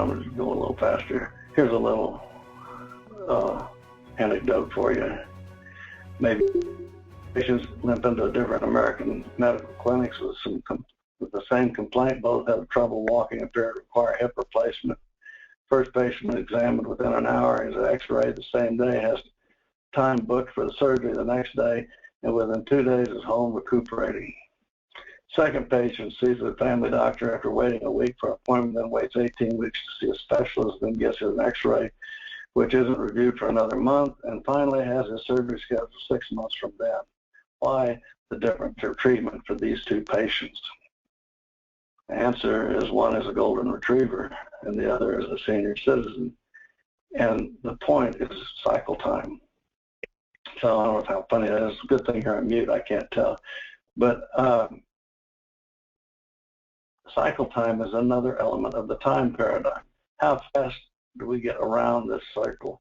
I'm going to go a little faster. Here's a little anecdote for you. Maybe patients limp into different American medical clinics with the same complaint. Both have trouble walking, appear to require hip replacement. First patient examined within an hour, is x-rayed the same day, has time booked for the surgery the next day, and within 2 days is home recuperating. Second patient sees the family doctor after waiting a week for an appointment, then waits 18 weeks to see a specialist, then gets an x-ray, which isn't reviewed for another month, and finally has his surgery scheduled 6 months from then. Why the different treatment for these two patients? The answer is one is a golden retriever and the other is a senior citizen. And the point is cycle time. So I don't know how funny that is. Good thing you're on mute, I can't tell. But cycle time is another element of the time paradigm. How fast do we get around this cycle?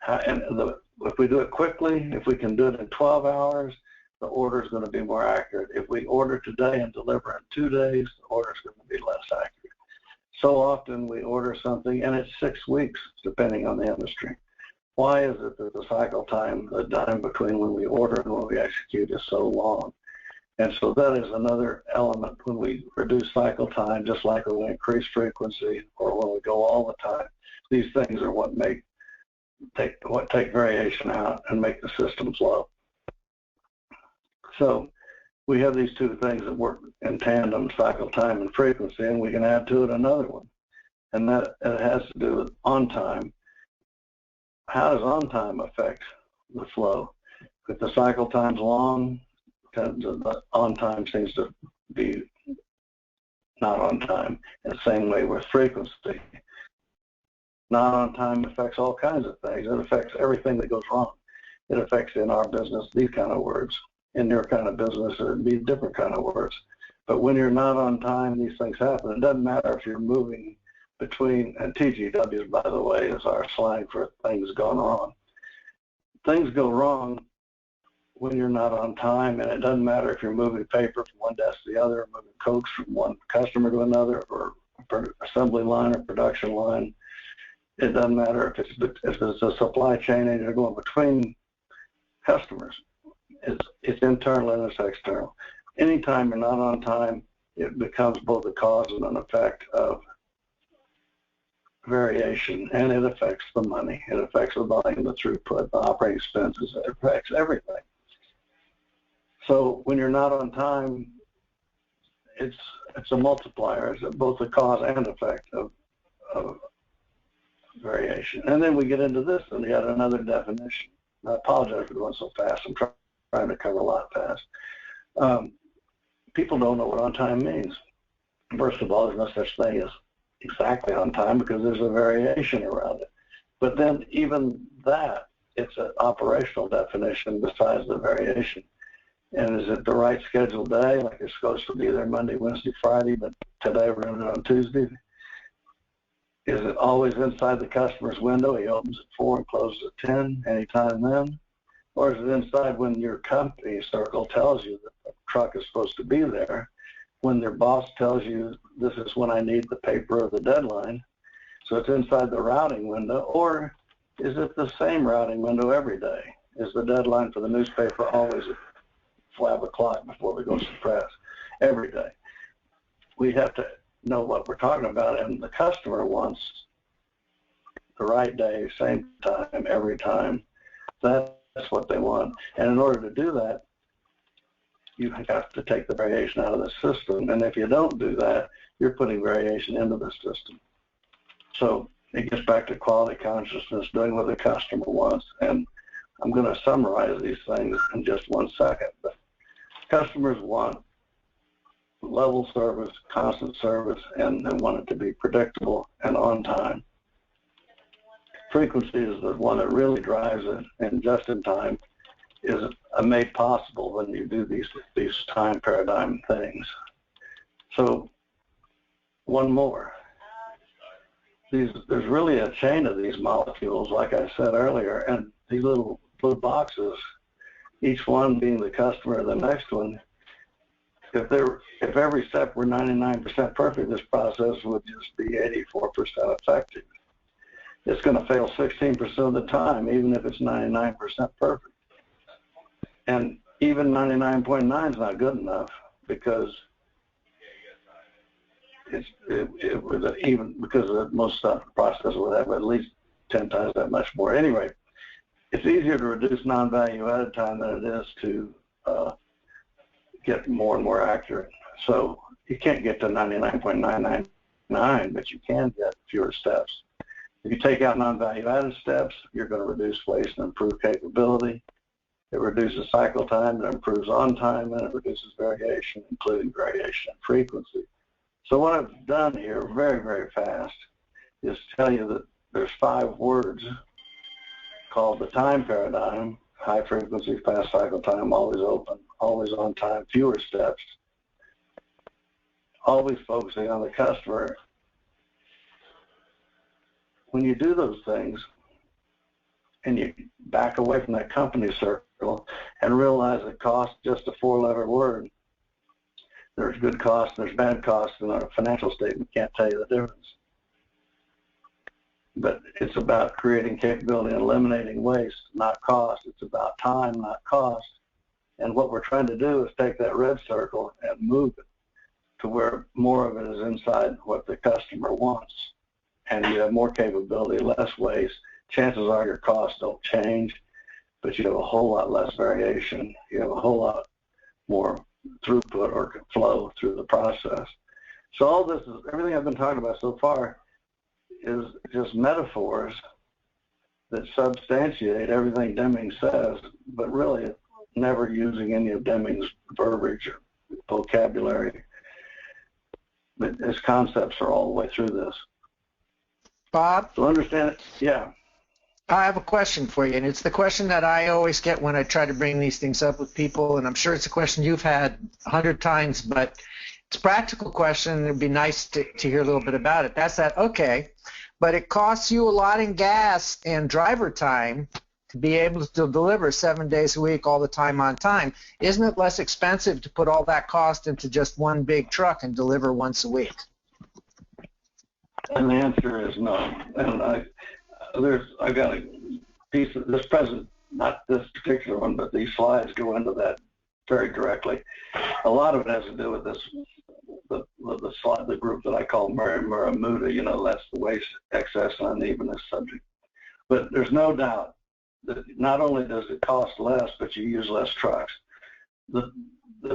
If we do it quickly, if we can do it in 12 hours, the order is going to be more accurate. If we order today and deliver in 2 days, the order is going to be less accurate. So often we order something and it's 6 weeks, depending on the industry. Why is it that the cycle time, the time between when we order and when we execute, is so long? And so that is another element when we reduce cycle time, just like when we increase frequency or when we go all the time. These things are what take variation out and make the system flow. So we have these two things that work in tandem, cycle time and frequency, and we can add to it another one, and that it has to do with on time. How does on time affect the flow? If the cycle time's long, the on time seems to be not on time. In the same way with frequency. Not on time affects all kinds of things. It affects everything that goes wrong. It affects, in our business, these kind of words. In your kind of business, it would be different kind of words. But when you're not on time, these things happen. It doesn't matter if you're moving between, and TGWs, by the way, is our slang for things gone wrong. Things go wrong when you're not on time, and it doesn't matter if you're moving paper from one desk to the other, or moving coats from one customer to another, or assembly line or production line. It doesn't matter if it's a supply chain and you're going between customers. It's internal and it's external. Anytime you're not on time, it becomes both a cause and an effect of variation, and it affects the money. It affects the volume, the throughput, the operating expenses. It affects everything. So when you're not on time, it's a multiplier. It's both a cause and effect of variation. And then we get into this and yet another definition. I apologize for going so fast. I'm trying to cover a lot fast. People don't know what on time means. First of all, there's no such thing as exactly on time because there's a variation around it. But then even that, it's an operational definition besides the variation. And is it the right scheduled day, like it's supposed to be there Monday, Wednesday, Friday, but today we're going to do it on Tuesday? Is it always inside the customer's window? He opens at 4 and closes at 10, anytime then? Or is it inside when your company circle tells you that the truck is supposed to be there, when their boss tells you this is when I need the paper or the deadline? So it's inside the routing window, or is it the same routing window every day? Is the deadline for the newspaper always at 5 o'clock before we go to press? Every day. We have to know what we're talking about, and the customer wants the right day, same time, every time. That's what they want. And in order to do that, you have to take the variation out of the system. And if you don't do that, you're putting variation into the system. So it gets back to quality consciousness, doing what the customer wants. And I'm going to summarize these things in just 1 second. But customers want level service, constant service, and they want it to be predictable and on time. Frequency is the one that really drives it, and just in time is made possible when you do these time paradigm things. So one more. There's really a chain of these molecules, like I said earlier, and these little boxes, each one being the customer of the next one, if every step were 99% perfect, this process would just be 84% effective. It's going to fail 16% of the time, even if it's 99% perfect. And even 99.9 is not good enough, because it would even, because most stuff processes would have at least 10 times that much more. Anyway, it's easier to reduce non-value added time than it is to get more and more accurate. So you can't get to 99.999, but you can get fewer steps. If you take out non-value added steps, you're going to reduce waste and improve capability. It reduces cycle time, it improves on time, and it reduces variation, including variation in frequency. So what I've done here, very, very fast, is tell you that there's 5 words called the time paradigm: high frequency, fast cycle time, always open, always on time, fewer steps, always focusing on the customer. When you do those things and you back away from that company circle and realize that cost is just a 4-letter word, there's good cost, there's bad cost, and a financial statement can't tell you the difference. But it's about creating capability and eliminating waste, not cost. It's about time, not cost. And what we're trying to do is take that red circle and move it to where more of it is inside what the customer wants. And you have more capability, less waste. Chances are your costs don't change, but you have a whole lot less variation. You have a whole lot more throughput or flow through the process. So all this is, everything I've been talking about so far is just metaphors that substantiate everything Deming says, but really never using any of Deming's verbiage or vocabulary. But his concepts are all the way through this. Bob? So understand it? Yeah. I have a question for you, and it's the question that I always get when I try to bring these things up with people, and I'm sure it's a question you've had 100 times, but it's a practical question, and it'd be nice to hear a little bit about it. That's that, okay, but it costs you a lot in gas and driver time to be able to deliver 7 days a week all the time on time. Isn't it less expensive to put all that cost into just one big truck and deliver once a week? And the answer is no. And I got a piece of this present, not this particular one, but these slides go into that very directly. A lot of it has to do with this, the slide, the group that I call Muramuda. You know, that's the waste, excess, and unevenness subject. But there's no doubt that not only does it cost less, but you use less trucks.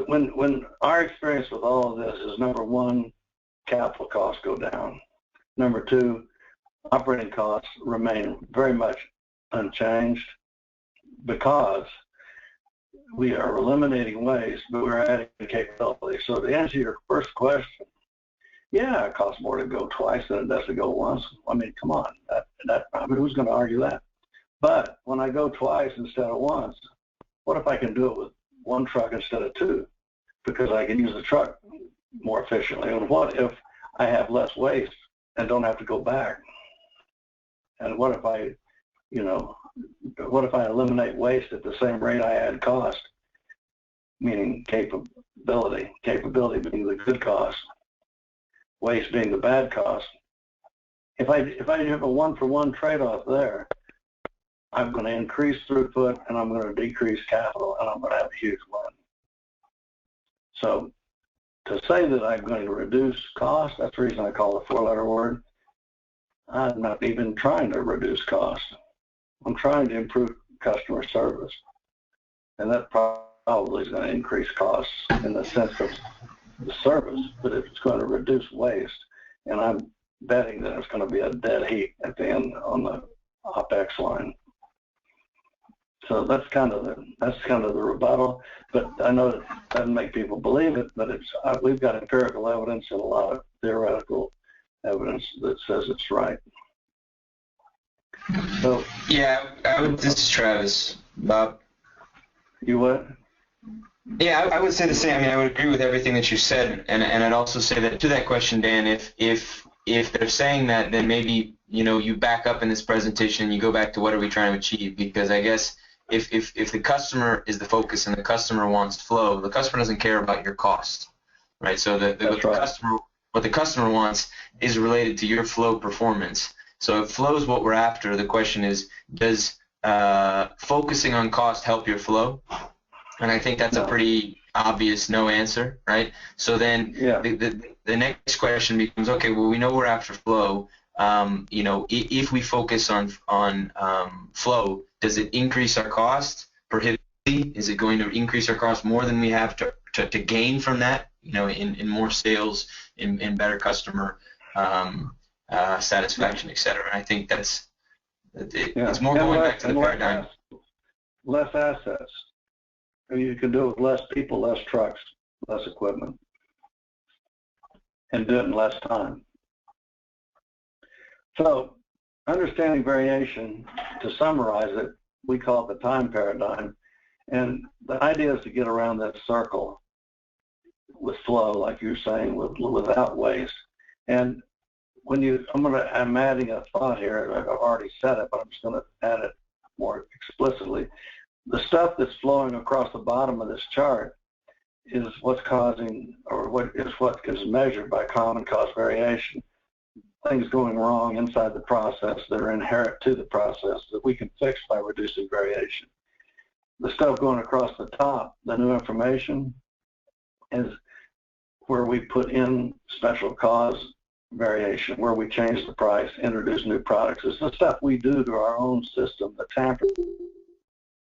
When our experience with all of this is, number one, capital costs go down. Number two, operating costs remain very much unchanged because we are eliminating waste, but we're adding capability. So to answer your first question, yeah, it costs more to go twice than it does to go once. I mean, come on, I mean, who's going to argue that? But when I go twice instead of once, what if I can do it with one truck instead of two? Because I can use the truck more efficiently. And what if I have less waste and don't have to go back? And what if I, what if I eliminate waste at the same rate I add cost, meaning capability being the good cost, waste being the bad cost. If I have a one-for-one trade-off there, I'm going to increase throughput and I'm going to decrease capital and I'm going to have a huge win. So to say that I'm going to reduce cost, that's the reason I call it a 4-letter word. I'm not even trying to reduce costs. I'm trying to improve customer service. And that probably is going to increase costs in the sense of the service, but it's going to reduce waste. And I'm betting that it's going to be a dead heat at the end on the OpEx line. So that's kind of the rebuttal. But I know it doesn't make people believe it, but we've got empirical evidence and a lot of theoretical evidence that says it's right. So yeah, this is Travis. Bob. You what? Yeah, I would say the same. I mean, I would agree with everything that you said, and I'd also say that to that question, Dan, if they're saying that, then maybe you back up in this presentation and you go back to what are we trying to achieve, because I guess if the customer is the focus and the customer wants flow, the customer doesn't care about your cost, right? So what the customer wants is related to your flow performance. So if flow is what we're after, the question is, does focusing on cost help your flow? And I think that's a pretty obvious no answer, right? So then the next question becomes, okay, well, we know we're after flow. If we focus on flow, does it increase our cost prohibitively? Is it going to increase our cost more than we have to gain from that? In more sales, in better customer satisfaction, et cetera. And I think it's more going back to the paradigm. Less assets. I mean, you can do it with less people, less trucks, less equipment, and do it in less time. So, understanding variation, to summarize it, we call it the time paradigm. And the idea is to get around that circle with flow, like you're saying, without waste. And I'm adding a thought here. I've already said it, but I'm just going to add it more explicitly. The stuff that's flowing across the bottom of this chart is what's causing, or what is measured by common cause variation. Things going wrong inside the process that are inherent to the process that we can fix by reducing variation. The stuff going across the top, the new information, is where we put in special cause variation, where we change the price, introduce new products. It's the stuff we do to our own system, the tamper.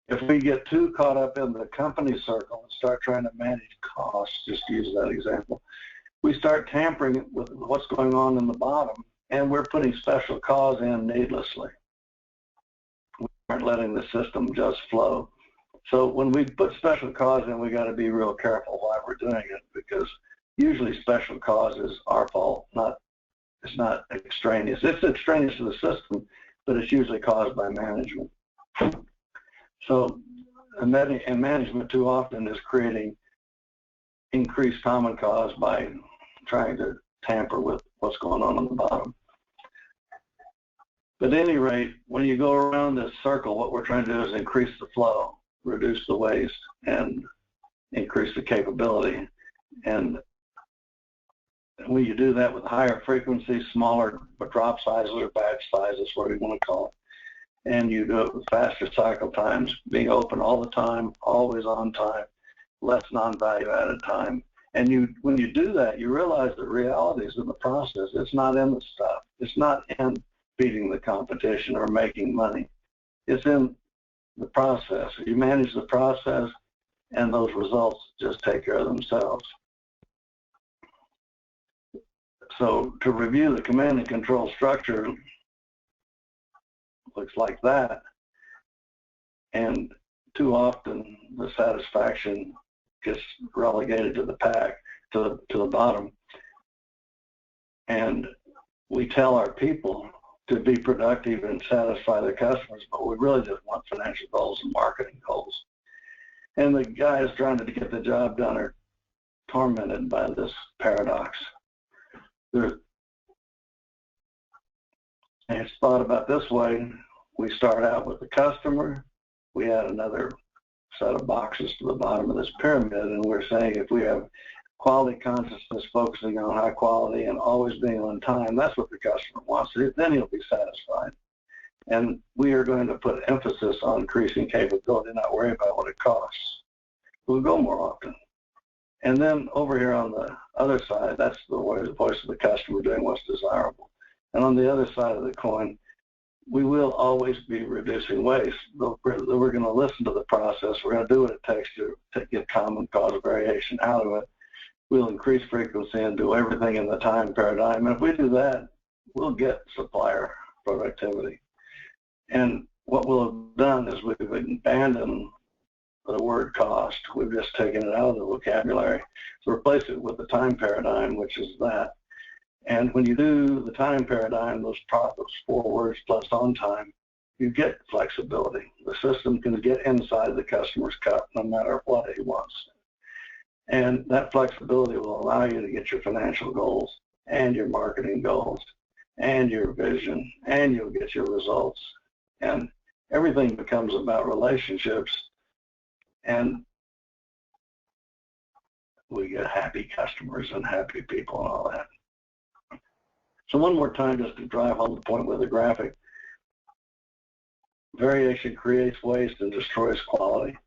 If we get too caught up in the company circle and start trying to manage costs, just to use that example, we start tampering with what's going on in the bottom, and we're putting special cause in needlessly. We aren't letting the system just flow. So when we put special cause in, we got to be real careful why we're doing it, because usually special cause is our fault, it's not extraneous. It's extraneous to the system, but it's usually caused by management. So, and management too often is creating increased common cause by trying to tamper with what's going on the bottom. But at any rate, when you go around this circle, what we're trying to do is increase the flow, reduce the waste, and increase the capability. And when you do that with higher frequency, smaller drop sizes or batch sizes, what we want to call it, and you do it with faster cycle times, being open all the time, always on time, less non-value added time. And when you do that, you realize the realities of the process. It's not in the stuff. It's not in beating the competition or making money. It's in the process. You manage the process, and those results just take care of themselves. So to review, the command and control structure looks like that, and too often the satisfaction gets relegated to the pack, to the bottom, and we tell our people to be productive and satisfy their customers, but we really just want financial goals and marketing goals. And the guys trying to get the job done are tormented by this paradox. And it's thought about this way: we start out with the customer, we add another set of boxes to the bottom of this pyramid, and we're saying if we have quality consciousness, focusing on high quality and always being on time, that's what the customer wants, then he'll be satisfied. And we are going to put emphasis on increasing capability, not worry about what it costs. We'll go more often. And then over here on the other side, that's the voice of the customer doing what's desirable. And on the other side of the coin, we will always be reducing waste. We're going to listen to the process. We're going to do what it takes to get common cause variation out of it. We'll increase frequency and do everything in the time paradigm. And if we do that, we'll get supplier productivity. And what we'll have done is we've abandoned the word cost. We've just taken it out of the vocabulary to replace it with the time paradigm, which is that. And when you do the time paradigm, those 4 words plus on time, you get flexibility. The system can get inside the customer's cup no matter what he wants. And that flexibility will allow you to get your financial goals and your marketing goals and your vision, and you'll get your results. And everything becomes about relationships, and we get happy customers and happy people and all that. So one more time, just to drive home the point with the graphic. Variation creates waste and destroys quality.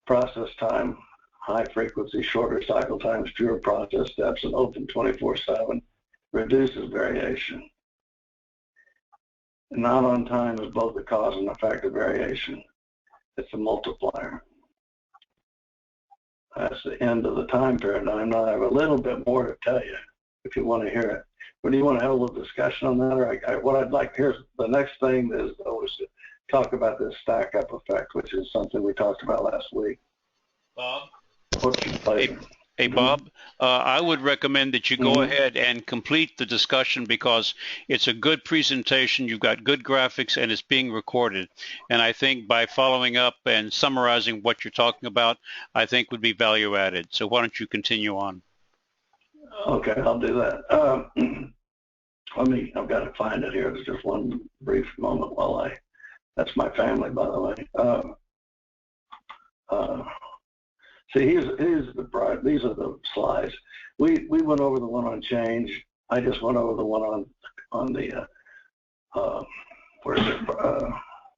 Process time, high frequency, shorter cycle times, fewer process steps, and open 24/7 reduces variation. And not on time is both the cause and effect of variation. It's a multiplier. That's the end of the time paradigm. Now I have a little bit more to tell you if you want to hear it. But do you want to have a little discussion on that? Or what I'd like, here's the next thing is always to talk about this stack-up effect, which is something we talked about last week. Bob? What's your pleasure? Hey, Bob, I would recommend that you go ahead and complete the discussion because it's a good presentation. You've got good graphics and it's being recorded. And I think by following up and summarizing what you're talking about, I think would be value added. So why don't you continue on? Okay, I'll do that. I've got to find it here. It's just one brief moment while that's my family, by the way. See, these are the slides. We went over the one on change. I just went over the one on the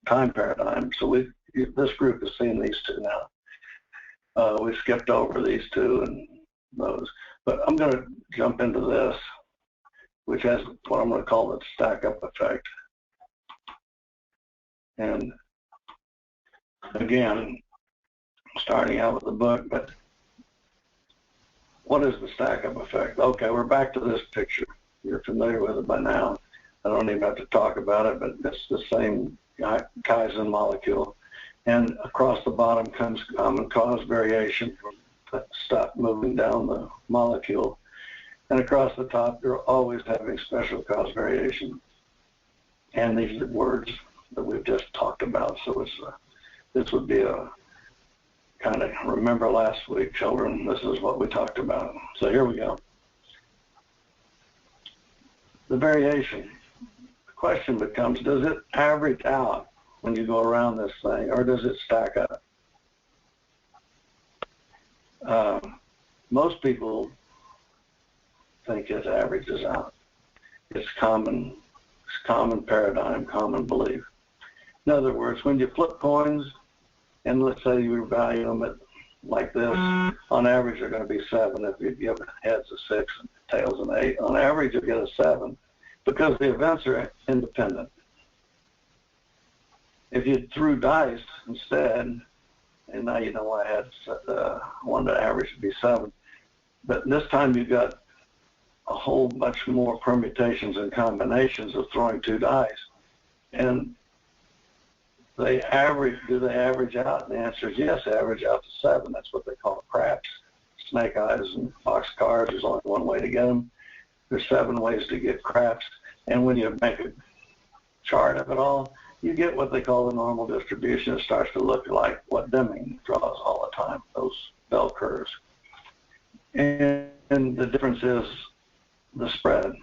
time paradigm. So this group has seen these two now. We skipped over these two and those, but I'm going to jump into this, which has what I'm going to call the stack-up effect. And again, starting out with the book, but what is the stack-up effect? Okay, we're back to this picture. You're familiar with it by now. I don't even have to talk about it, but it's the same Kaizen molecule. And across the bottom comes common cause variation from stuff moving down the molecule. And across the top, you're always having special cause variation. And these are words that we've just talked about. So this would be a kind of remember last week, children. This is what we talked about. So here we go. The variation. The question becomes, does it average out when you go around this thing, or does it stack up? Most people think it averages out. It's common paradigm, common belief. In other words, when you flip coins, and let's say you value them at like this, on average they're going to be 7. If you give heads a 6 and tails an 8, on average you'll get a 7 because the events are independent. If you threw dice instead, and now you know I had one that average would be 7, but this time you got a whole bunch more permutations and combinations of throwing 2 dice, and do they average out? And the answer is yes, they average out to 7. That's what they call craps, snake eyes, and box cards. There's only one way to get them. There's 7 ways to get craps, and when you make a chart of it all, you get what they call the normal distribution. It starts to look like what Deming draws all the time, those bell curves. And the difference is the spread.